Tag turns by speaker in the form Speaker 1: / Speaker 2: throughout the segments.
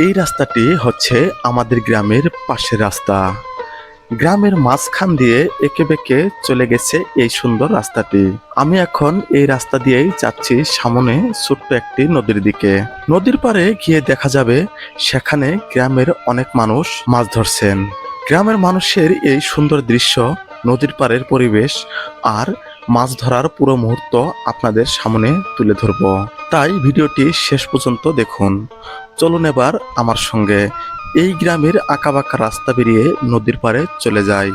Speaker 1: এই রাস্তাটি হচ্ছে আমাদের গ্রামের পাশের রাস্তা। গ্রামের মাঝখান দিয়ে এঁকে বেঁকে চলে গেছে এই সুন্দর রাস্তাটি। আমি এখন এই রাস্তা দিয়েই যাচ্ছি সামনে ছোট্ট একটি নদীর দিকে। নদীর পাড়ে গিয়ে দেখা যাবে সেখানে গ্রামের অনেক মানুষ মাছ ধরছেন। গ্রামের মানুষের এই সুন্দর দৃশ্য, নদীর পাড়ের পরিবেশ আর মাছ ধরার পুরো মুহূর্ত আপনাদের সামনে তুলে ধরব। তাই ভিডিওটি শেষ পর্যন্ত দেখুন। চলুন এবার আমার সঙ্গে এই গ্রামের আঁকাবাঁকা রাস্তা পেরিয়ে নদীর পাড়ে চলে যায়।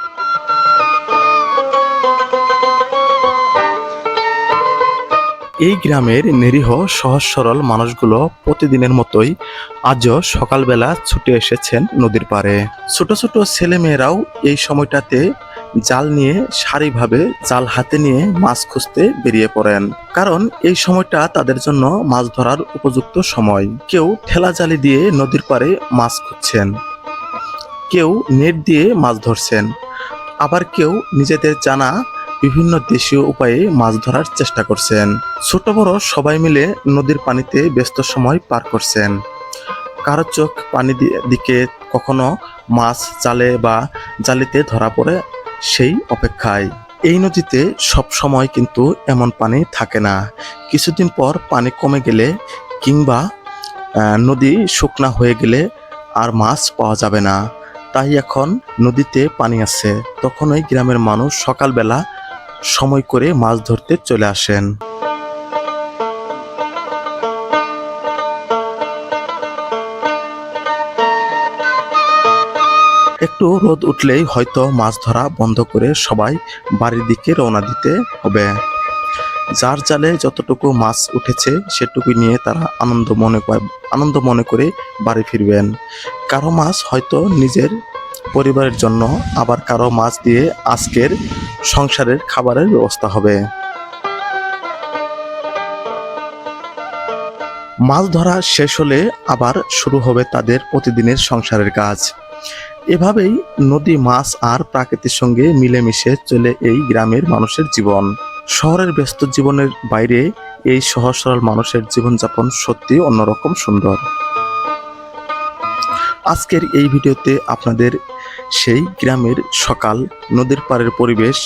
Speaker 1: এই গ্রামের নিরীহ সহজ সরল মানুষগুলো প্রতিদিনের মতোই আজও সকালবেলা ছুটে এসেছেন নদীর পাড়ে। ছোট ছোট ছেলে মেয়েরাও এই সময়টাতে জাল নিয়ে সারিভাবে জাল হাতে নিয়ে মাছ খুঁজতে বেরিয়ে পড়েন, কারণ এই সময়টা তাদের জন্য মাছ ধরার উপযুক্ত সময়। কেউ ঠেলা জালি দিয়ে নদীর পাড়ে মাছ খুঁজছেন, কেউ নেট দিয়ে মাছ ধরছেন, আবার কেউ নিজেদের জানা বিভিন্ন দেশীয় উপায়ে মাছ ধরার চেষ্টা করছেন। ছোট বড় সবাই মিলে নদীর পানিতে ব্যস্ত সময় পার করছেন। কারো চোখ পানি দিকে, কখনো মাছ জালে বা জালিতে ধরা পড়ে সেই অপেক্ষায়। এই নদীতে সব সময় কিন্তু এমন পানি থাকে না। কিছুদিন পর পানি কমে গেলে কিংবা নদী শুকনা হয়ে গেলে আর মাছ পাওয়া যাবে না। তাই এখন নদীতে পানি আছে, তখনই গ্রামের মানুষ সকালবেলা সময় করে মাছ ধরতে চলে আসেন। একটু রোদ উঠলেই হয়তো মাছ ধরা বন্ধ করে সবাই বাড়ির দিকে রওনা দিতে হবে। যার জালে যতটুকু মাছ উঠেছে সেটুকু নিয়ে তারা আনন্দ মনে করে বাড়ি ফিরবেন। কারো মাছ হয়তো নিজের পরিবারের জন্য, আবার কারো মাছ দিয়ে আজকের সংসারের খাবারের ব্যবস্থা হবে। মাছ ধরা শেষ হলে আবার শুরু হবে তাদের প্রতিদিনের সংসারের কাজ। এভাবেই নদী, মাছ আর প্রাকৃতির সঙ্গে মিলেমিশে চলে এই গ্রামের মানুষের জীবন। শহরের ব্যস্ত জীবনের বাইরে এই সহজ সরল মানুষের জীবনযাপন সত্যি অন্যরকম সুন্দর। আজকের এই ভিডিওতে আপনাদের সেই গ্রামের সকাল, নদীর পাড়ের পরিবেশ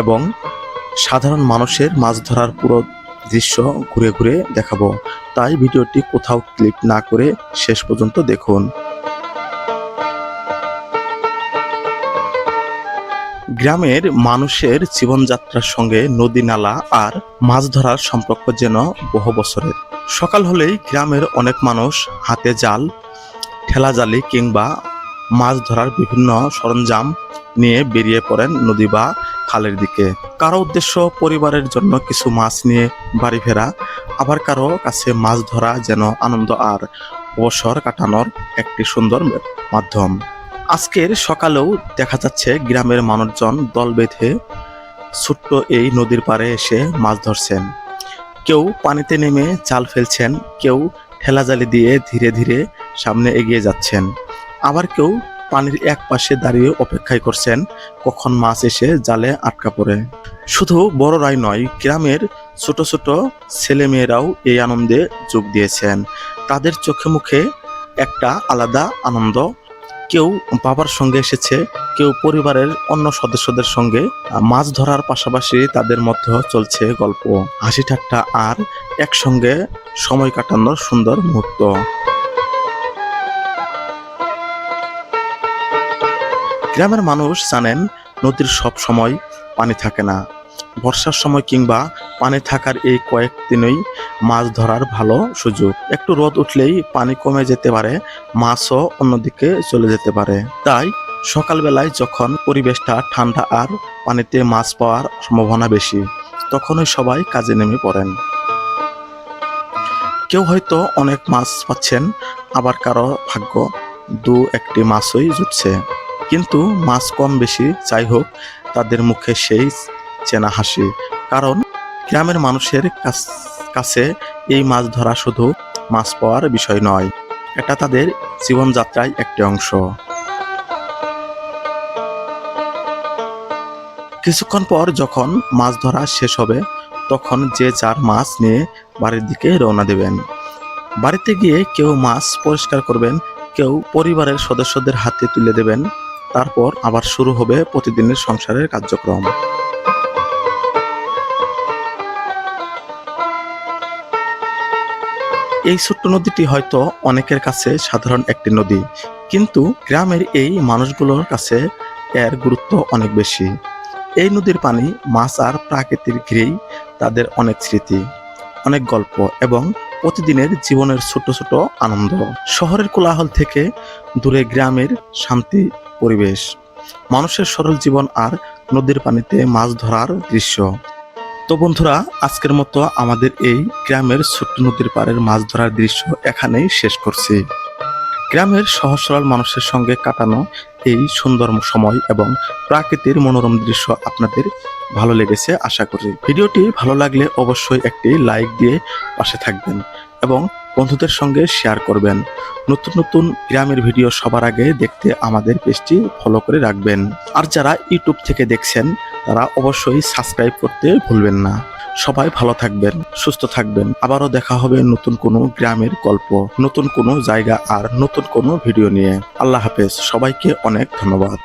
Speaker 1: এবং সাধারণ মানুষের মাছ ধরার পুরো দৃশ্য ঘুরে ঘুরে দেখাবো। তাই ভিডিওটি কোথাও ক্লিক না করে শেষ পর্যন্ত দেখুন। গ্রামের মানুষের জীবনযাত্রার সঙ্গে নদী, নালা আর মাছ ধরার সম্পর্ক যেন বহু বছরের। সকাল হলেই গ্রামের অনেক মানুষ হাতে জাল, ঠেলা জালি কিংবা মাছ ধরার বিভিন্ন সরঞ্জাম নিয়ে বেরিয়ে পড়েন নদী বা খালের দিকে। কারো উদ্দেশ্য পরিবারের জন্য কিছু মাছ নিয়ে বাড়ি ফেরা, আবার কারো কাছে মাছ ধরা যেন আনন্দ আর অবসর কাটানোর একটি সুন্দর মাধ্যম। আজকের সকালেও দেখা যাচ্ছে গ্রামের মানুষজন দল বেঁধে ছোট্ট এই নদীর পাড়ে এসে মাছ ধরছেন। কেউ পানিতে নেমে জাল ফেলছেন, কেউ ঠেলা জালি দিয়ে ধীরে ধীরে সামনে এগিয়ে যাচ্ছেন, আবার কেউ পানির এক পাশে দাঁড়িয়ে অপেক্ষায় করছেন কখন মাছ এসে জালে আটকা পড়ে। শুধু বড়রাই নয়, গ্রামের ছোট ছোট ছেলে মেয়েরাও এই আনন্দে যোগ দিয়েছেন। তাদের চোখে মুখে একটা আলাদা আনন্দ। কেউ বাবার সঙ্গে এসেছে, কেউ পরিবারের অন্য সদস্যদের সঙ্গে। মাছ ধরার পাশাপাশি তাদের মধ্যে চলছে গল্প, হাসি ঠাট্টা আর একসঙ্গে সময় কাটানোর সুন্দর মুহূর্ত। গ্রামের মানুষ জানেন নদীর সব সময় পানি থাকে না। বর্ষার সময় কিংবা পানি থাকার এই কয়েকদিনই মাছ ধরার ভালো সুযোগ। একটু রোদ উঠলেই পানি কমে যেতে পারে, মাছও অন্যদিকে চলে যেতে পারে। তাই সকালবেলায় যখন পরিবেশটা ঠান্ডা আর পানিতে মাছ পাওয়ার সম্ভাবনা বেশি, তখনই সবাই কাজে নেমে পড়েন। কেউ হয়তো অনেক মাছ পাচ্ছেন, আবার কারো ভাগ্য দু একটি মাছই জুটছে। কিন্তু মাছ কম বেশি যাই হোক, তাদের মুখে সেই চেনা হাসি, কারণ গ্রামের মানুষের কাছে এই মাছ ধরা শুধু মাছ পাওয়ার বিষয় নয়, এটা তাদের জীবনযাত্রায় একটি অংশ। কিছুক্ষণ পর যখন মাছ ধরা শেষ হবে, তখন যে যার মাছ নিয়ে বাড়ির দিকে রওনা দেবেন। বাড়িতে গিয়ে কেউ মাছ পরিষ্কার করবেন, কেউ পরিবারের সদস্যদের হাতে তুলে দেবেন। তারপর আবার শুরু হবে প্রতিদিনের সংসারের কার্যক্রম। এই ছোট্ট নদীটি হয়তো অনেকের কাছে সাধারণ একটি নদী, কিন্তু গ্রামের এই মানুষগুলোর কাছে এর গুরুত্ব অনেক বেশি। এই নদীর পানি, মাছ আর প্রাকৃতিক ঘিরেই তাদের অনেক স্মৃতি, অনেক গল্প এবং প্রতিদিনের জীবনের ছোট ছোট আনন্দ। শহরের কোলাহল থেকে দূরে গ্রামের শান্তি পরিবেশ, মানুষের সরল জীবন আর নদীর পানিতে মাছ ধরার দৃশ্য। তো বন্ধুরা, আজকের মতো আমাদের এই গ্রামের ছোট্ট নদীর পাড়ের মাছ ধরার দৃশ্য এখানেই শেষ করছি। গ্রামের সহজ সরল মানুষের সঙ্গে কাটানো এই সুন্দর সময় এবং প্রাকৃতির মনোরম দৃশ্য আপনাদের ভালো লেগেছে আশা করি। ভিডিওটি ভালো লাগলে অবশ্যই একটি লাইক দিয়ে পাশে থাকবেন এবং বন্ধুদের সঙ্গে শেয়ার করবেন। নতুন নতুন গ্রামের ভিডিও সবার আগে দেখতে আমাদের পেজটি ফলো করে রাখবেন। আর যারা ইউটিউব থেকে দেখছেন তারা অবশ্যই সাবস্ক্রাইব করতে ভুলবেন না। সবাই ভালো থাকবেন, সুস্থ থাকবেন। আবারও দেখা হবে নতুন কোনো গ্রামের গল্প, নতুন কোনো জায়গা আর নতুন কোনো ভিডিও নিয়ে। আল্লাহ হাফেজ, সবাইকে অনেক ধন্যবাদ।